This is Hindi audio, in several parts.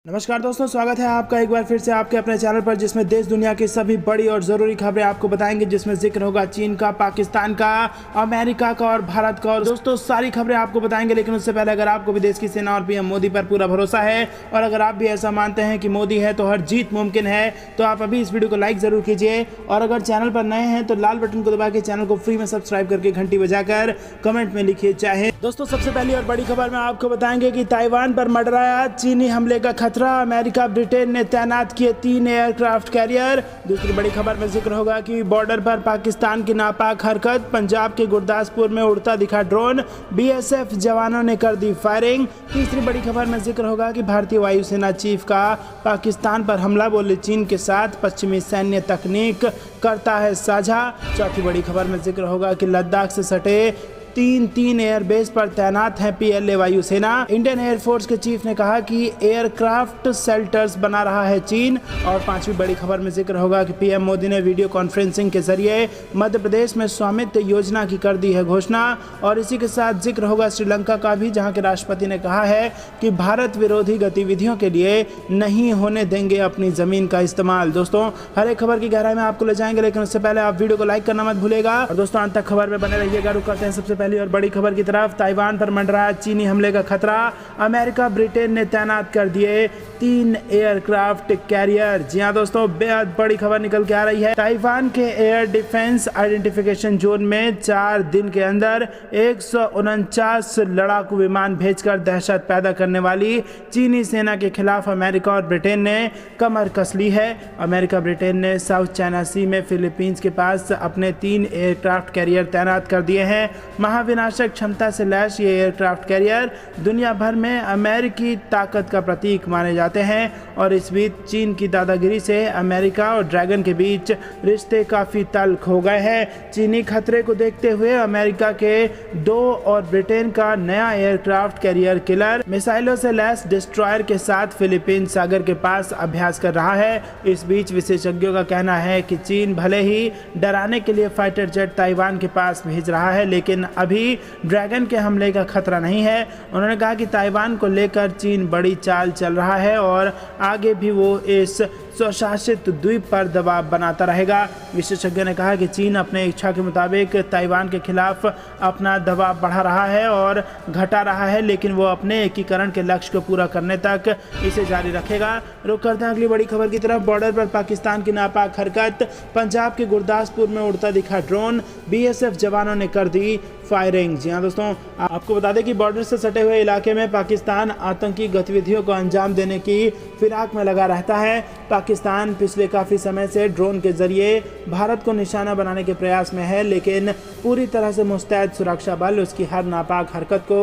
नमस्कार दोस्तों, स्वागत है आपका एक बार फिर से आपके अपने चैनल पर, जिसमें देश दुनिया की सभी बड़ी और ज़रूरी खबरें आपको बताएंगे, जिसमें जिक्र होगा चीन का, पाकिस्तान का, अमेरिका का और भारत का। और दोस्तों सारी खबरें आपको बताएंगे, लेकिन उससे पहले अगर आपको भी देश की सेना और पीएम मोदी पर पूरा भरोसा है और अगर आप भी ऐसा मानते हैं कि मोदी है तो हर जीत मुमकिन है, तो आप अभी इस वीडियो को लाइक ज़रूर कीजिए। और अगर चैनल पर नए हैं तो लाल बटन को दबा के चैनल को फ्री में सब्सक्राइब करके घंटी बजाकर कमेंट में लिखिए चाहे। दोस्तों सबसे पहली और बड़ी खबर में आपको बताएंगे कि ताइवान पर मंडराया चीनी हमले का खतरा, अमेरिका ब्रिटेन ने तैनात किए 3 एयरक्राफ्ट कैरियर। दूसरी बड़ी खबर में जिक्र होगा कि बॉर्डर पर पाकिस्तान की नापाक हरकत, पंजाब के गुरदासपुर में उड़ता दिखा ड्रोन, बीएसएफ जवानों ने कर दी फायरिंग। तीसरी बड़ी खबर में जिक्र होगा कि भारतीय वायुसेना चीफ का पाकिस्तान पर हमला, बोले चीन के साथ पश्चिमी सैन्य तकनीक करता है साझा। चौथी बड़ी खबर में जिक्र होगा कि लद्दाख से सटे तीन एयरबेस पर तैनात है पीएलए वायुसेना। इंडियन एयरफोर्स के चीफ ने कहा कि एयरक्राफ्ट शेल्टर्स बना रहा है चीन। और पांचवी बड़ी खबर में जिक्र होगा कि पीएम मोदी ने वीडियो कॉन्फ्रेंसिंग के जरिए मध्य प्रदेश में स्वामित्व योजना की कर दी है घोषणा। और इसी के साथ जिक्र होगा श्रीलंका का भी, जहां के राष्ट्रपति ने कहा है कि भारत विरोधी गतिविधियों के लिए नहीं होने देंगे अपनी जमीन का इस्तेमाल। दोस्तों हर एक खबर की गहराई में आपको ले जाएंगे, लेकिन उससे पहले आप वीडियो को लाइक करना मत भूलेगा। और दोस्तों अंत तक खबर में बने रहिएगा। रुक करते हैं सबसे पहली और बड़ी खबर की तरफ। ताइवान पर मंडराया चीनी हमले का खतरा, अमेरिका ब्रिटेन ने तैनात कर दिए 3 एयरक्राफ्ट कैरियर। जी हां दोस्तों, बेहद बड़ी खबर निकल के आ रही है। ताइवान के एयर डिफेंस आइडेंटिफिकेशन जोन में 4 दिन के अंदर 149 लड़ाकू विमान भेजकर दहशत पैदा करने वाली चीनी सेना के खिलाफ अमेरिका और ब्रिटेन ने कमर कस ली है। अमेरिका ब्रिटेन ने साउथ चाइना सी में फिलीपींस के पास अपने 3 एयरक्राफ्ट कैरियर तैनात कर दिए हैं। महाविनाशक क्षमता से लैस ये एयरक्राफ्ट कैरियर दुनिया भर में अमेरिकी ताकत का प्रतीक माने जाते हैं। और इस बीच चीन की दादागिरी से अमेरिका और ड्रैगन के बीच रिश्ते काफ़ी तल्ख हो गए हैं। चीनी खतरे को देखते हुए अमेरिका के 2 और ब्रिटेन का नया एयरक्राफ्ट कैरियर किलर मिसाइलों से लैस डिस्ट्रॉयर के साथ फिलीपीन सागर के पास अभ्यास कर रहा है। इस बीच विशेषज्ञों का कहना है कि चीन भले ही डराने के लिए फाइटर जेट ताइवान के पास भेज रहा है, लेकिन अभी ड्रैगन के हमले का खतरा नहीं है। उन्होंने कहा कि ताइवान को लेकर चीन बड़ी चाल चल रहा है और आगे भी वो इस स्वशासित द्वीप पर दबाव बनाता रहेगा। विशेषज्ञ ने कहा कि चीन अपने इच्छा के मुताबिक ताइवान के खिलाफ अपना दबाव बढ़ा रहा है और घटा रहा है, लेकिन वो अपने एकीकरण के लक्ष्य को पूरा करने तक इसे जारी रखेगा। रुक करते हैं अगली बड़ी खबर की तरफ। बॉर्डर पर पाकिस्तान की नापाक हरकत, पंजाब के गुरदासपुर में उड़ता दिखा ड्रोन, बीएसएफ जवानों ने कर दी फायरिंग। जी हाँ दोस्तों, आपको बता दें कि बॉर्डर से सटे हुए इलाके में पाकिस्तान आतंकी गतिविधियों को अंजाम देने की फिराक में लगा रहता है। पाकिस्तान पिछले काफ़ी समय से ड्रोन के जरिए भारत को निशाना बनाने के प्रयास में है, लेकिन पूरी तरह से मुस्तैद सुरक्षा बल उसकी हर नापाक हरकत को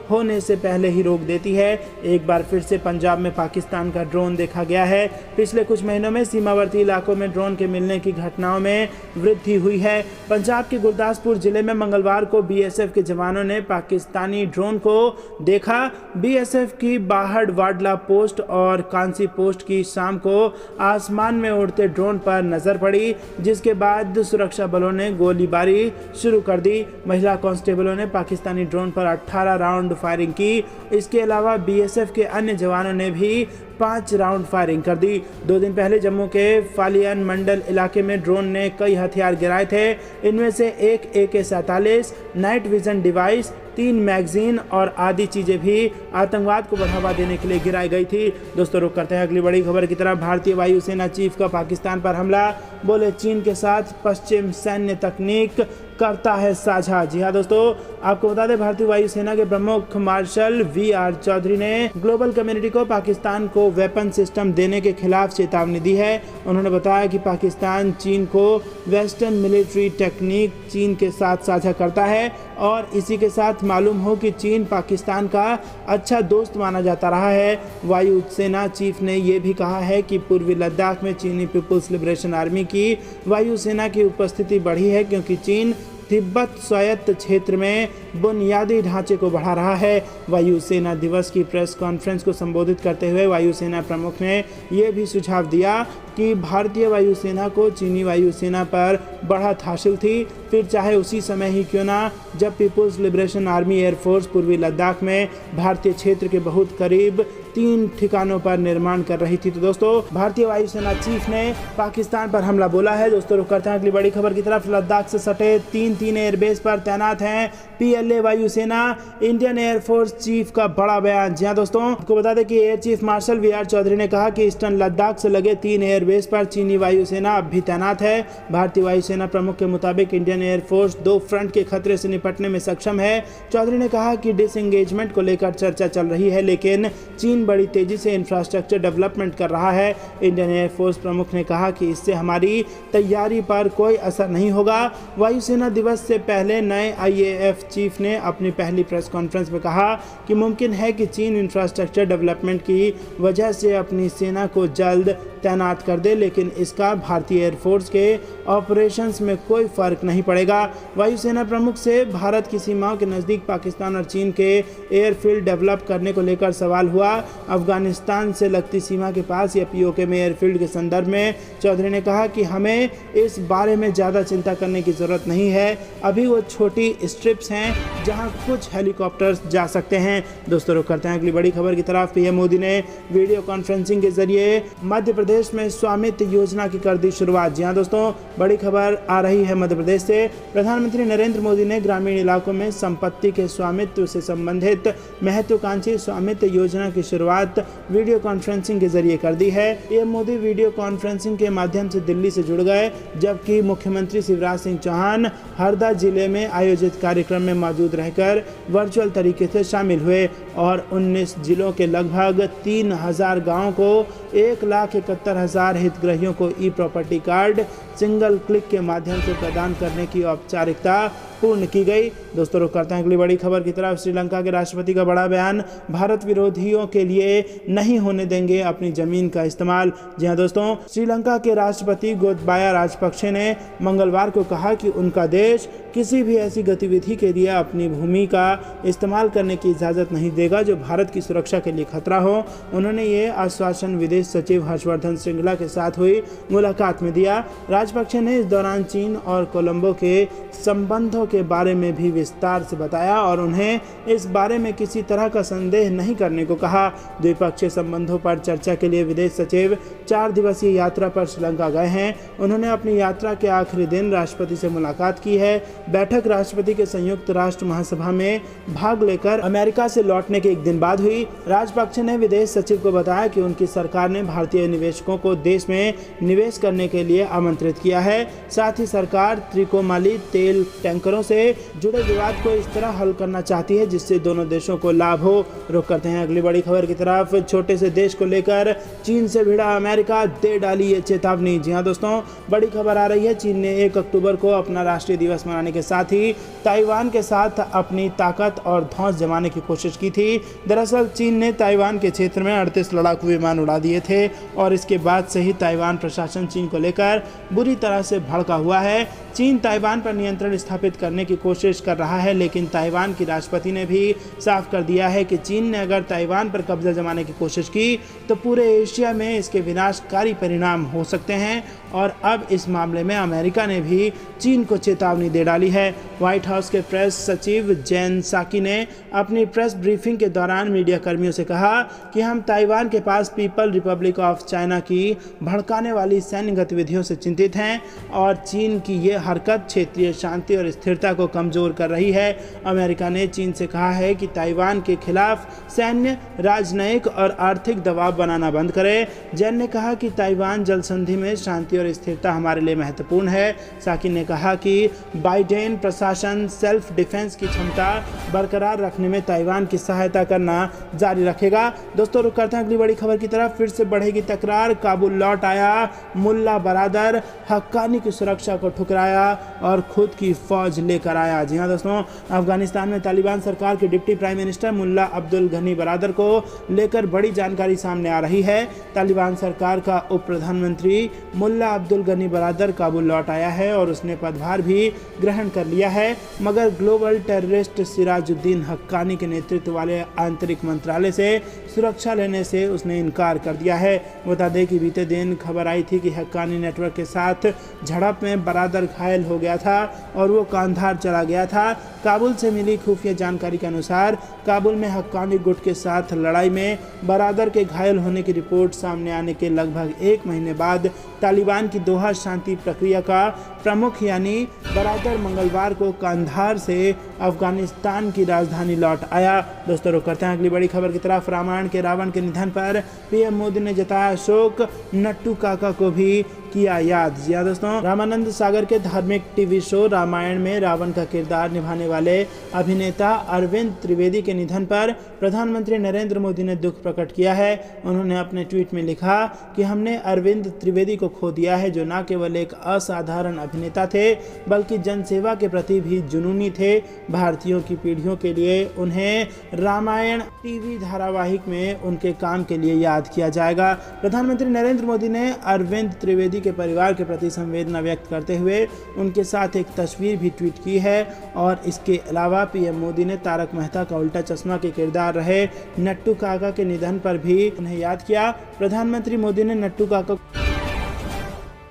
होने से पहले ही रोक देती है। एक बार फिर से पंजाब में पाकिस्तान का ड्रोन देखा गया है। पिछले कुछ महीनों में सीमावर्ती इलाकों में ड्रोन के मिलने की घटनाओं में वृद्धि हुई है। पंजाब के गुरदासपुर जिले में मंगलवार को बीएसएफ के जवानों ने पाकिस्तानी ड्रोन को देखा। बीएसएफ की बाहड़ वाडला पोस्ट और कांसी पोस्ट की शाम को आसमान में उड़ते ड्रोन पर नजर पड़ी, जिसके बाद सुरक्षा बलों ने गोलीबारी शुरू कर दी। महिला कांस्टेबलों ने पाकिस्तानी ड्रोन पर 18 राउंड फायरिंग की। इसके अलावा बीएसएफ के अन्य जवानों ने भी 5 राउंड फायरिंग कर दी। 2 दिन पहले जम्मू के फालियन मंडल इलाके में ड्रोन ने कई हथियार गिराए थे। इनमें से एक AK-47, night vision device, 3 magazine और आदि चीज़ें भी आतंकवाद को बढ़ावा देने के लिए गिराई गई थी। दोस्तों रुक करते हैं अगली बड़ी खबर की तरफ। भारतीय वायुसेना चीफ का पाकिस्तान पर हमला, बोले चीन के साथ पश्चिम सैन्य तकनीक करता है साझा। जी हाँ दोस्तों, आपको बता दें भारतीय वायुसेना के प्रमुख मार्शल VR चौधरी ने ग्लोबल कम्युनिटी को पाकिस्तान को वेपन सिस्टम देने के खिलाफ चेतावनी दी है। उन्होंने बताया कि पाकिस्तान चीन को वेस्टर्न मिलिट्री टेक्निक चीन के साथ साझा करता है और इसी के साथ मालूम हो कि चीन पाकिस्तान का अच्छा दोस्त माना जाता रहा है। वायुसेना चीफ ने यह भी कहा है कि पूर्वी लद्दाख में चीनी पीपुल्स लिबरेशन आर्मी की वायुसेना की उपस्थिति बढ़ी है, क्योंकि चीन तिब्बत स्वायत्त क्षेत्र में बुनियादी ढांचे को बढ़ा रहा है। वायुसेना दिवस की प्रेस कॉन्फ्रेंस को संबोधित करते हुए वायुसेना प्रमुख ने यह भी सुझाव दिया कि भारतीय वायुसेना को चीनी वायुसेना पर बढ़त हासिल थी, फिर चाहे उसी समय ही क्यों ना जब पीपुल्स लिबरेशन आर्मी एयरफोर्स पूर्वी लद्दाख में भारतीय क्षेत्र के बहुत करीब 3 ठिकानों पर निर्माण कर रही थी। तो दोस्तों भारतीय वायुसेना चीफ ने पाकिस्तान पर हमला बोला है। दोस्तों रुक करते हैं अगली बड़ी खबर की तरफ। लद्दाख से सटे 3 एयरबेस पर तैनात हैं PLA वायुसेना। इंडियन एयरफोर्स चीफ का बड़ा बयान। जी हाँ दोस्तों, आपको बता दें कि air chief marshal VR Chaudhari ने कहा कि ईस्टर्न लद्दाख से लगे 3 एयरबेस पर चीनी वायुसेना अब भी तैनात है। भारतीय वायुसेना प्रमुख के मुताबिक इंडियन एयरफोर्स 2 फ्रंट के खतरे से निपटने में सक्षम है। चौधरी ने कहा कि डिसएंगेजमेंट को लेकर चर्चा चल रही है, लेकिन चीन बड़ी तेजी से इंफ्रास्ट्रक्चर डेवलपमेंट कर रहा है। इंडियन एयरफोर्स प्रमुख ने कहा कि इससे हमारी तैयारी पर कोई असर नहीं होगा। वायुसेना दिवस से पहले नए IAF चीफ ने अपनी पहली प्रेस कॉन्फ्रेंस में कहा कि मुमकिन है कि चीन इंफ्रास्ट्रक्चर डेवलपमेंट की वजह से अपनी सेना को जल्द तैनात कर दे, लेकिन इसका भारतीय एयरफोर्स के ऑपरेशंस में कोई फर्क नहीं पड़ेगा। वायुसेना प्रमुख से भारत की सीमाओं के नज़दीक पाकिस्तान और चीन के एयरफील्ड डेवलप करने को लेकर सवाल हुआ। अफगानिस्तान से लगती सीमा के पास या POK में एयरफील्ड के संदर्भ में चौधरी ने कहा कि हमें इस बारे में ज़्यादा चिंता करने की ज़रूरत नहीं है। अभी वो छोटी स्ट्रिप्स हैं जहां कुछ हेलीकॉप्टर्स जा सकते हैं। दोस्तों रुक करते हैं अगली बड़ी खबर की तरफ। PM मोदी ने वीडियो कॉन्फ्रेंसिंग के जरिए मध्य प्रदेश में स्वामित्व योजना की कर दी शुरुआत। जी हाँ दोस्तों, बड़ी खबर आ रही है मध्य प्रदेश से। प्रधानमंत्री नरेंद्र मोदी ने ग्रामीण इलाकों में संपत्ति के स्वामित्व से संबंधित महत्वाकांक्षी स्वामित्व योजना की शुरुआत वीडियो कॉन्फ्रेंसिंग के जरिए कर दी है। PM मोदी वीडियो कॉन्फ्रेंसिंग के माध्यम से दिल्ली से जुड़ गए, जबकि मुख्यमंत्री शिवराज सिंह चौहान हरदा जिले में आयोजित कार्यक्रम में मौजूद रहकर वर्चुअल तरीके से शामिल हुए और 19 जिलों के लगभग 3000 गाँवों को 1,71,000 हितग्राहियों को ई-प्रॉपर्टी कार्ड सिंगल क्लिक के माध्यम से प्रदान करने की औपचारिकता पूर्ण की गई। दोस्तों रुक करते हैं अगली बड़ी खबर की तरफ। श्रीलंका के राष्ट्रपति का बड़ा बयान, भारत विरोधियों के लिए नहीं होने देंगे अपनी जमीन का इस्तेमाल। जी हाँ दोस्तों, श्रीलंका के राष्ट्रपति गोतबाया राजपक्षे ने मंगलवार को कहा कि उनका देश किसी भी ऐसी गतिविधि के लिए अपनी भूमि का इस्तेमाल करने की इजाज़त नहीं देगा जो भारत की सुरक्षा के लिए खतरा हो। उन्होंने ये आश्वासन विदेश सचिव हर्षवर्धन श्रृंगला के साथ हुई मुलाकात में दिया। राजपक्षे ने इस दौरान चीन और कोलंबो के संबंधों के बारे में भी विस्तार से बताया और उन्हें इस बारे में किसी तरह का संदेह नहीं करने को कहा। द्विपक्षीय संबंधों पर चर्चा के लिए विदेश सचिव 4 दिवसीय यात्रा पर श्रीलंका गए हैं। उन्होंने अपनी यात्रा के आखिरी दिन राष्ट्रपति से मुलाकात की है। बैठक राष्ट्रपति के संयुक्त राष्ट्र महासभा में भाग लेकर अमेरिका से लौटने के एक दिन बाद हुई। राजपक्षे ने विदेश सचिव को बताया कि उनकी सरकार ने भारतीय निवेशकों को देश में निवेश करने के लिए आमंत्रित किया है। साथ ही सरकार त्रिकोमाली तेल टैंकरों से जुड़े विवाद को इस तरह हल करना चाहती है जिससे दोनों देशों को लाभ हो। रुक करते हैं अगली बड़ी खबर की तरफ। छोटे से देश को लेकर चीन से भिड़ा अमेरिका, दे डाली ये चेतावनी। जी हाँ दोस्तों, बड़ी खबर आ रही है। चीन ने 1 अक्टूबर को अपना राष्ट्रीय दिवस मनाने के साथ ही ताइवान के साथ अपनी ताकत और धौंस जमाने की कोशिश की थी। दरअसल चीन ने ताइवान के क्षेत्र में 38 लड़ाकू विमान उड़ा दिए थे और इसके बाद से ही ताइवान प्रशासन चीन को लेकर बुरी तरह से भड़का हुआ है। चीन ताइवान पर नियंत्रण स्थापित करने की कोशिश कर रहा है, लेकिन ताइवान की राष्ट्रपति ने भी साफ कर दिया है कि चीन ने अगर ताइवान पर कब्जा जमाने की कोशिश की तो पूरे एशिया में इसके विनाशकारी परिणाम हो सकते हैं। और अब इस मामले में अमेरिका ने भी चीन को चेतावनी दे डाली है। व्हाइट हाउस के प्रेस सचिव जेन साकी ने अपनी प्रेस ब्रीफिंग के दौरान मीडिया कर्मियों से कहा कि हम ताइवान के पास पीपल रिपब्लिक ऑफ चाइना की भड़काने वाली सैन्य गतिविधियों से चिंतित हैं और चीन की ये हरकत क्षेत्रीय शांति और स्थिरता को कमजोर कर रही है। अमेरिका ने चीन से कहा है कि ताइवान के खिलाफ सैन्य, राजनयिक और आर्थिक दबाव बनाना बंद करे। जैन ने कहा कि ताइवान जल संधि में शांति और स्थिरता हमारे लिए महत्वपूर्ण है। साकी ने कहा कि बाइडेन प्रशासन सेल्फ डिफेंस की क्षमता बरकरार रखने में ताइवान की सहायता करना जारी रखेगा। दोस्तों रुक करते हैं अगली बड़ी खबर की तरफ। फिर से बढ़ेगी तकरार, काबुल लौट आया मुल्ला बरादर, हक्कानी की सुरक्षा को ठुकराया और खुद की फौज लेकर आया। जी हाँ दोस्तों, अफगानिस्तान में तालिबान सरकार के डिप्टी प्राइम मिनिस्टर मुल्ला अब्दुल गनी बरादर को लेकर बड़ी जानकारी सामने आ रही है। तालिबान सरकार का उप प्रधानमंत्री मुल्ला अब्दुल गनी बरादर काबुल लौट आया है और उसने पदभार भी ग्रहण कर लिया है, मगर ग्लोबल टेररिस्ट सिराजुद्दीन हक्कानी के नेतृत्व वाले आंतरिक मंत्रालय से सुरक्षा लेने से उसने इनकार कर दिया किया है। बता दें कि बीते दिन खबर आई थी कि हक्कानी नेटवर्क के साथ झड़प में बरादर घायल हो गया था और वो कांधार चला गया था। काबुल से मिली खुफिया जानकारी के अनुसार काबुल में हक्कानी गुट के साथ लड़ाई में बरादर के घायल होने की रिपोर्ट सामने आने के लगभग 1 महीने बाद तालिबान की दोहा शांति प्रक्रिया का प्रमुख यानी बरादर मंगलवार को कांधार से अफगानिस्तान की राजधानी लौट आया। दोस्तों रुक करते हैं अगली बड़ी खबर की तरफ। रामायण के रावण के निधन पर पीएम मोदी ने जताया शोक, नट्टू काका को भी किया याद। जी हाँ दोस्तों, रामानंद सागर के धार्मिक टीवी शो रामायण में रावण का किरदार निभाने वाले अभिनेता अरविंद त्रिवेदी के निधन पर प्रधानमंत्री नरेंद्र मोदी ने दुख प्रकट किया है। उन्होंने अपने ट्वीट में लिखा कि हमने अरविंद त्रिवेदी को खो दिया है, जो न केवल एक असाधारण अभिनेता थे बल्कि जनसेवा के प्रति भी जुनूनी थे। भारतीयों की पीढ़ियों के लिए उन्हें रामायण टीवी धारावाहिक में उनके काम के लिए याद किया जाएगा। प्रधानमंत्री नरेंद्र मोदी ने अरविंद त्रिवेदी के परिवार के प्रति संवेदना व्यक्त करते हुए उनके साथ एक तस्वीर भी ट्वीट की है और इसके अलावा पीएम मोदी ने तारक मेहता का उल्टा चश्मा के किरदार रहे नट्टू काका के निधन पर भी उन्हें याद किया। प्रधानमंत्री मोदी ने नट्टू काका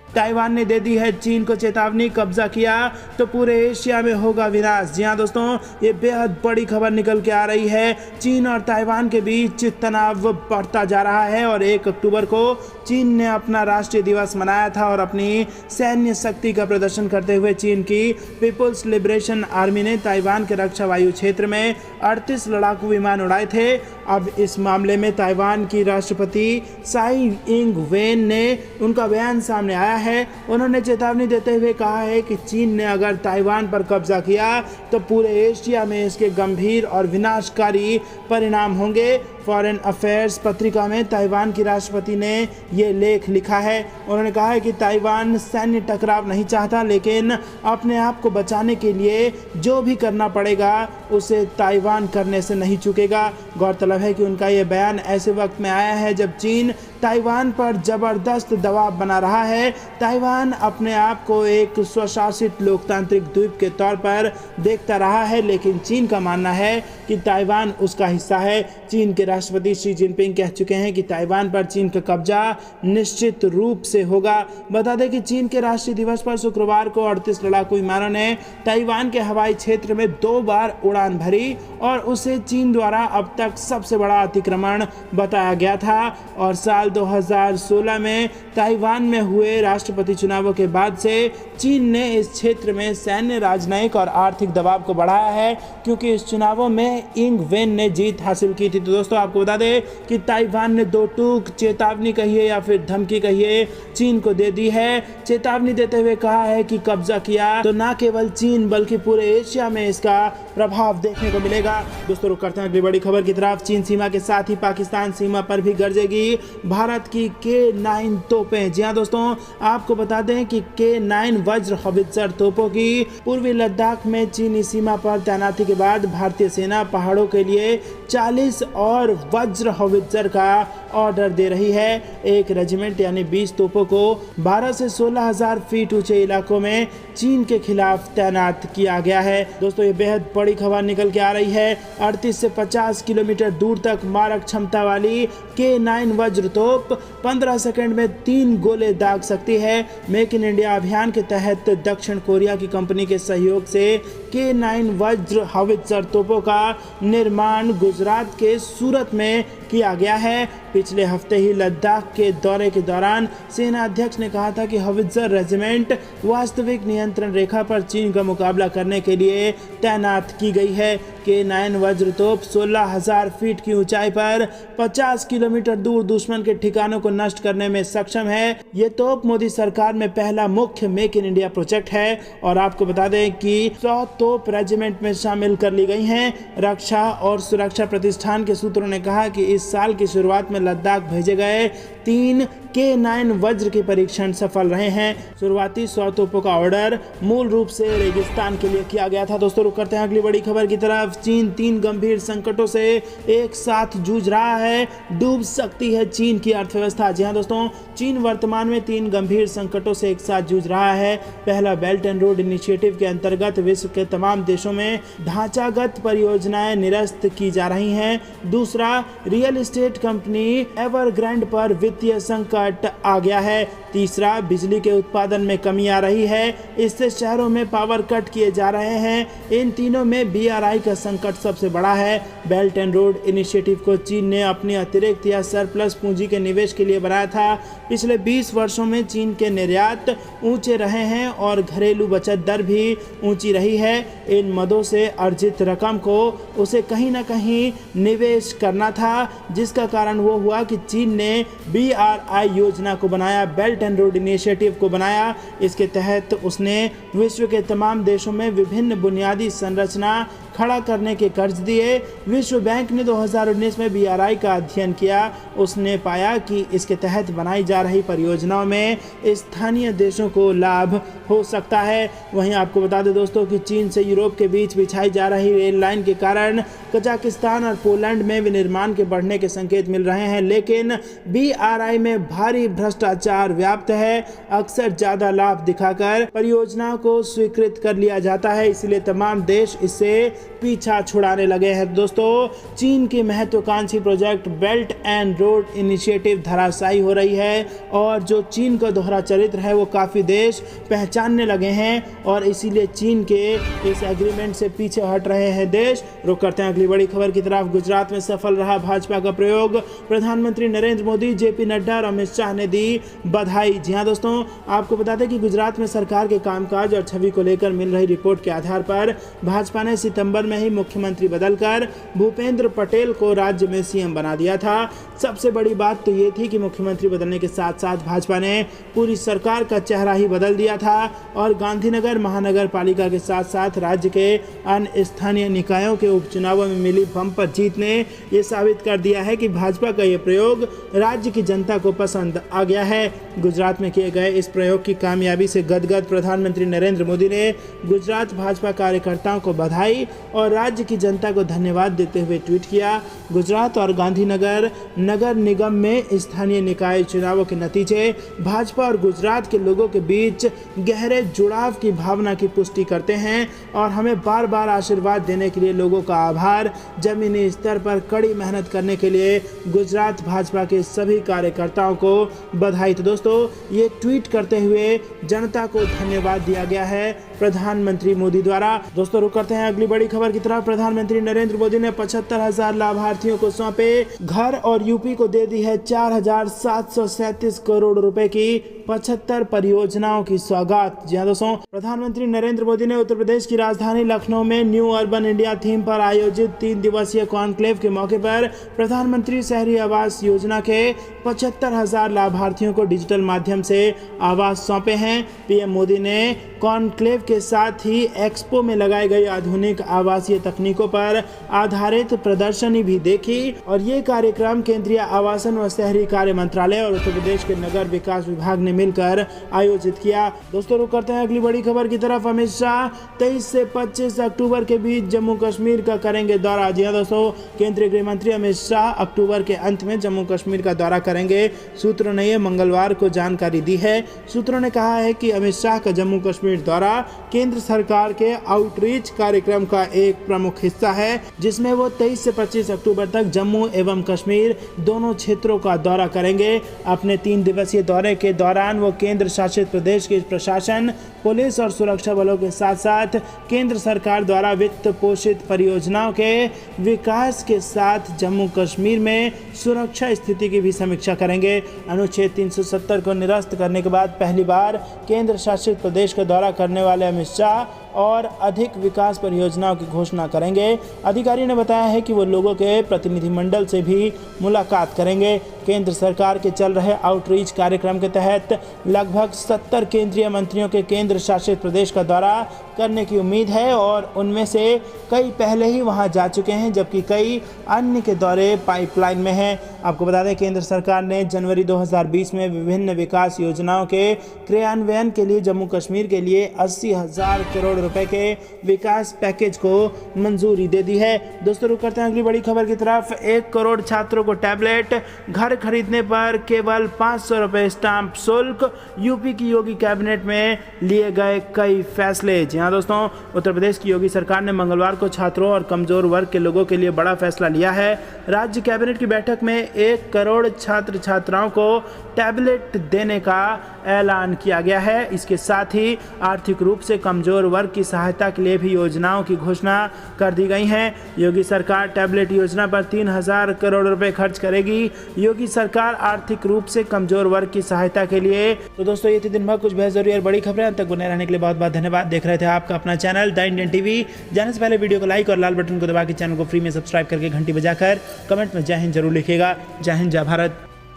ताइवान ने दे दी है चीन को चेतावनी, कब्जा किया तो पूरे एशिया में होगा विनाश। जी हाँ दोस्तों, ये बेहद बड़ी खबर निकल के आ रही है। चीन और ताइवान के बीच तनाव बढ़ता जा रहा है और 1 अक्टूबर को चीन ने अपना राष्ट्रीय दिवस मनाया था और अपनी सैन्य शक्ति का प्रदर्शन करते हुए चीन की पीपुल्स लिबरेशन आर्मी ने ताइवान के रक्षा वायु क्षेत्र में 38 लड़ाकू विमान उड़ाए थे। अब इस मामले में ताइवान की राष्ट्रपति साई इंग वेन ने उनका बयान सामने आया है। उन्होंने चेतावनी देते हुए कहा है कि चीन ने अगर ताइवान पर कब्जा किया तो पूरे एशिया में इसके गंभीर और विनाशकारी परिणाम होंगे। फॉरेन अफेयर्स पत्रिका में ताइवान की राष्ट्रपति ने ये लेख लिखा है। उन्होंने कहा है कि ताइवान सैन्य टकराव नहीं चाहता, लेकिन अपने आप को बचाने के लिए जो भी करना पड़ेगा उसे ताइवान करने से नहीं चूकेगा। गौरतलब है कि उनका ये बयान ऐसे वक्त में आया है जब चीन ताइवान पर जबरदस्त दबाव बना रहा है। ताइवान अपने आप को एक स्वशासित लोकतांत्रिक द्वीप के तौर पर देखता रहा है, लेकिन चीन का मानना है कि ताइवान उसका हिस्सा है। चीन के राष्ट्रपति शी जिनपिंग कह चुके हैं कि ताइवान पर चीन का कब्जा निश्चित रूप से होगा। बता दें कि चीन के राष्ट्रीय दिवस पर शुक्रवार को 38 लड़ाकू विमानों ने ताइवान के हवाई क्षेत्र में 2 बार उड़ान भरी और उसे चीन द्वारा अब तक सबसे बड़ा अतिक्रमण बताया गया था। और साल 2016 में ताइवान में हुए राष्ट्रपति चुनावों के बाद से चीन ने इस क्षेत्र में सैन्य, राजनयिक और आर्थिक दबाव को बढ़ाया है, क्योंकि इस चुनावों में इंग वेन ने जीत हासिल की थी। तो दोस्तों आपको बता दें कि ताइवान ने 2 टूक चेतावनी कहिए या फिर धमकी कहिए चीन को दे दी है। चेतावनी देते हुए कहा है कि कब्जा किया तो न केवल चीन बल्कि पूरे एशिया में इसका प्रभाव देखने को मिलेगा। दोस्तों रुक करते हैं अगली बड़ी खबर की तरफ। चीन सीमा के साथ ही पाकिस्तान सीमा पर भी गरजेगी भारत की K9 तोपें। जी हाँ दोस्तों, आपको बता दें कि K9 वज्र हॉवित्जर तोपों की पूर्वी लद्दाख में चीनी सीमा पर तैनाती के बाद भारतीय सेना पहाड़ों के लिए 40 और वज्र हॉवित्जर का ऑर्डर दे रही है। एक रेजिमेंट यानी 20 तोपों को 12 से 16,000 फीट ऊंचे इलाकों में चीन के खिलाफ तैनात किया गया है। दोस्तों ये बेहद बड़ी खबर निकल के आ रही है। 38 से 50 किलोमीटर दूर तक मारक क्षमता वाली K9 वज्र तोप 15 सेकंड में 3 गोले दाग सकती है। मेक इन इंडिया अभियान के तहत दक्षिण कोरिया की कंपनी के सहयोग से K9 वज्र हॉवित्जर तोपों का निर्माण गुजरात के सूरत में किया गया है। पिछले हफ्ते ही लद्दाख के दौरे के दौरान सेना अध्यक्ष ने कहा था कि हॉवित्जर रेजिमेंट वास्तविक नियंत्रण रेखा पर चीन का मुकाबला करने के लिए तैनात की गई है। K9 वज्र तोप 16,000 फीट की ऊंचाई पर 50 किलोमीटर दूर दुश्मन के ठिकानों को नष्ट करने में सक्षम है। ये तोप मोदी सरकार में पहला मुख्य मेक इन इंडिया प्रोजेक्ट है और आपको बता दें कि 100 तोप रेजिमेंट में शामिल कर ली गई हैं। रक्षा और सुरक्षा प्रतिष्ठान के सूत्रों ने कहा कि इस साल की शुरुआत में लद्दाख भेजे गए 3 K9 वज्र के परीक्षण सफल रहे हैं। शुरुआती 100 तोपों का ऑर्डर मूल रूप से रेगिस्तान के लिए किया गया था। दोस्तों रुक करते हैं अगली बड़ी खबर की तरफ। चीन 3 गंभीर संकटों से एक साथ जूझ रहा है, डूब सकती है चीन की अर्थव्यवस्था। जी हाँ दोस्तों, चीन वर्तमान में 3 गंभीर संकटों से एक साथ जूझ रहा है। पहला, बेल्ट एंड रोड इनिशिएटिव के अंतर्गत विश्व के तमाम देशों में ढांचागत परियोजनाएं निरस्त की जा रही हैं। दूसरा, रियल एस्टेट कंपनी एवरग्रांड पर वित्तीय संकट आ गया है। तीसरा, बिजली के उत्पादन में कमी आ रही है, इससे शहरों में पावर कट किए जा रहे हैं। इन तीनों में BRI का संकट सबसे बड़ा है। बेल्ट एंड रोड इनिशिएटिव को चीन ने अपनी अतिरिक्त या सरप्लस पूंजी के निवेश के लिए बनाया था। पिछले 20 वर्षों में चीन के निर्यात ऊंचे रहे हैं और घरेलू बचत दर भी ऊंची रही है। इन मदों से अर्जित रकम को उसे कहीं ना कहीं निवेश करना था, जिसका कारण वो हुआ कि चीन ने BRI योजना को बनाया, बेल्ट एंड रोड इनिशिएटिव को बनाया। इसके तहत उसने विश्व के तमाम देशों में विभिन्न बुनियादी संरचना खड़ा करने के कर्ज दिए। विश्व बैंक ने 2019 में BRI का अध्ययन किया। उसने पाया कि इसके तहत बनाई जा रही परियोजनाओं में स्थानीय देशों को लाभ हो सकता है। वहीं आपको बता दें दोस्तों कि चीन से यूरोप के बीच बिछाई जा रही रेल लाइन के कारण कजाकिस्तान और पोलैंड में विनिर्माण के बढ़ने के संकेत मिल रहे हैं, लेकिन BRI में भारी भ्रष्टाचार व्याप्त है। अक्सर ज्यादा लाभ दिखाकर परियोजना को स्वीकृत कर लिया जाता है, इसलिए तमाम देश इससे पीछा छुड़ाने लगे हैं। दोस्तों, चीन की महत्वाकांक्षी project belt and road initiative धराशायी हो रही है और जो चीन का दोहरा चरित्र है वो काफ़ी देश पहचानने लगे हैं और इसीलिए चीन के इस एग्रीमेंट से पीछे हट रहे हैं देश। रुक करते हैं अगली बड़ी खबर की तरफ। गुजरात में सफल रहा भाजपा का प्रयोग, प्रधानमंत्री नरेंद्र मोदी, JP नड्डा और अमित शाह ने दी बधाई। जी हाँ दोस्तों, आपको बता दें कि गुजरात में सरकार के कामकाज और छवि को लेकर मिल रही रिपोर्ट के आधार पर भाजपा ने सितंबर में ही मुख्यमंत्री बदलकर भूपेंद्र पटेल को राज्य में CM बना दिया था। सबसे बड़ी बात तो ये थी कि मुख्यमंत्री बदलने के साथ साथ भाजपा ने पूरी सरकार का चेहरा ही बदल दिया था और गांधीनगर महानगर पालिका के साथ साथ राज्य के अन्य स्थानीय निकायों के उपचुनावों में मिली बम्पर जीत ने ये साबित कर दिया है कि भाजपा का ये प्रयोग राज्य की जनता को पसंद आ गया है। गुजरात में किए गए इस प्रयोग की कामयाबी से गदगद प्रधानमंत्री नरेंद्र मोदी ने गुजरात भाजपा कार्यकर्ताओं को बधाई और राज्य की जनता को धन्यवाद देते हुए ट्वीट किया। गुजरात और गांधीनगर नगर निगम में स्थानीय निकाय चुनावों के नतीजे भाजपा और गुजरात के लोगों के बीच गहरे जुड़ाव की भावना की पुष्टि करते हैं और हमें बार बार आशीर्वाद देने के लिए लोगों का आभार। जमीनी स्तर पर कड़ी मेहनत करने के लिए गुजरात भाजपा के सभी कार्यकर्ताओं को बधाई। तो दोस्तों, ये ट्वीट करते हुए जनता को धन्यवाद दिया गया है प्रधानमंत्री मोदी द्वारा। दोस्तों रुक करते हैं अगली बड़ी खबर की तरफ। प्रधानमंत्री नरेंद्र मोदी ने 75,000 लाभार्थियों को सौंपे घर और यूपी को दे दी है 4,737 करोड़ रुपए की 75 परियोजनाओं की सौगात। जी हाँ दोस्तों, प्रधानमंत्री नरेंद्र मोदी ने उत्तर प्रदेश की राजधानी लखनऊ में न्यू अर्बन इंडिया थीम पर आयोजित 3 दिवसीय कॉन्क्लेव के मौके पर प्रधानमंत्री शहरी आवास योजना के 75,000 लाभार्थियों को डिजिटल माध्यम से आवास सौंपे हैं। PM मोदी ने कॉन्क्लेव के साथ ही एक्सपो में लगाई गई आधुनिक आवासीय तकनीकों पर आधारित प्रदर्शनी भी देखी और ये कार्यक्रम केंद्रीय आवासन व शहरी कार्य मंत्रालय और उत्तर प्रदेश के नगर विकास विभाग ने मिलकर आयोजित किया। दोस्तों रुक करते हैं अगली बड़ी खबर की तरफ। अमित शाह 23 से 25 अक्टूबर के बीच जम्मू कश्मीर का करेंगे दौरा। जी हाँ दोस्तों, केंद्रीय गृह मंत्री अमित शाह अक्टूबर के अंत में जम्मू कश्मीर का दौरा करेंगे। सूत्रों ने यह मंगलवार को जानकारी दी है। सूत्रों ने कहा है कि अमित शाह का जम्मू कश्मीर दौरा केंद्र सरकार के आउटरीच कार्यक्रम का एक प्रमुख हिस्सा है, जिसमें वो 23 से 25 अक्टूबर तक जम्मू एवं कश्मीर दोनों क्षेत्रों का दौरा करेंगे। अपने 3 दिवसीय दौरे के दौरान वो केंद्र शासित प्रदेश के प्रशासन, पुलिस और सुरक्षा बलों के साथ साथ केंद्र सरकार द्वारा वित्त पोषित परियोजनाओं के विकास के साथ जम्मू कश्मीर में सुरक्षा स्थिति की भी समीक्षा करेंगे। अनुच्छेद 370 को निरस्त करने के बाद पहली बार केंद्र शासित प्रदेश का दौरा करने वाले अमित शाह और अधिक विकास परियोजनाओं की घोषणा करेंगे। अधिकारी ने बताया है कि वो लोगों के प्रतिनिधिमंडल से भी मुलाकात करेंगे। केंद्र सरकार के चल रहे आउटरीच कार्यक्रम के तहत लगभग 70 केंद्रीय मंत्रियों के केंद्र शासित प्रदेश का दौरा करने की उम्मीद है और उनमें से कई पहले ही वहां जा चुके हैं, जबकि कई अन्य के दौरे पाइपलाइन में हैं। आपको बता दें, केंद्र सरकार ने जनवरी 2020 में विभिन्न विकास योजनाओं के क्रियान्वयन के लिए जम्मू कश्मीर के लिए 80,000 करोड़ रुपए के विकास पैकेज को मंजूरी दे दी है। दोस्तों, रुक करते हैं अगली बड़ी खबर की तरफ। 1 करोड़ छात्रों को टैबलेट, घर खरीदने पर केवल 500 रुपए स्टाम्प शुल्क। यूपी की योगी कैबिनेट में लिए गए कई फैसले। जी हाँ दोस्तों, उत्तर प्रदेश की योगी सरकार ने मंगलवार को छात्रों और कमजोर वर्ग के लोगों के लिए बड़ा फैसला लिया है। राज्य कैबिनेट की बैठक में 1 करोड़ छात्र छात्राओं को टैबलेट देने का ऐलान किया गया है। इसके साथ ही आर्थिक रूप से कमजोर वर्ग की सहायता के लिए भी योजनाओं की घोषणा कर दी गई है। योगी सरकार टैबलेट योजना पर 3,000 करोड़ रुपए खर्च करेगी। योगी सरकार आर्थिक रूप से कमजोर वर्ग की सहायता के लिए। तो दोस्तों, ये थी दिन भर कुछ बेहद जरूरी और बड़ी खबरें। अंत तक बने रहने के लिए बहुत बहुत धन्यवाद। देख रहे थे आपका अपना चैनल द इंडियन टीवी। जाने से पहले वीडियो को लाइक और लाल बटन को दबा के चैनल को फ्री में सब्सक्राइब करके घंटी बजाकर कमेंट में जय हिंद जरूर लिखिएगा। जय हिंद, जय भारत।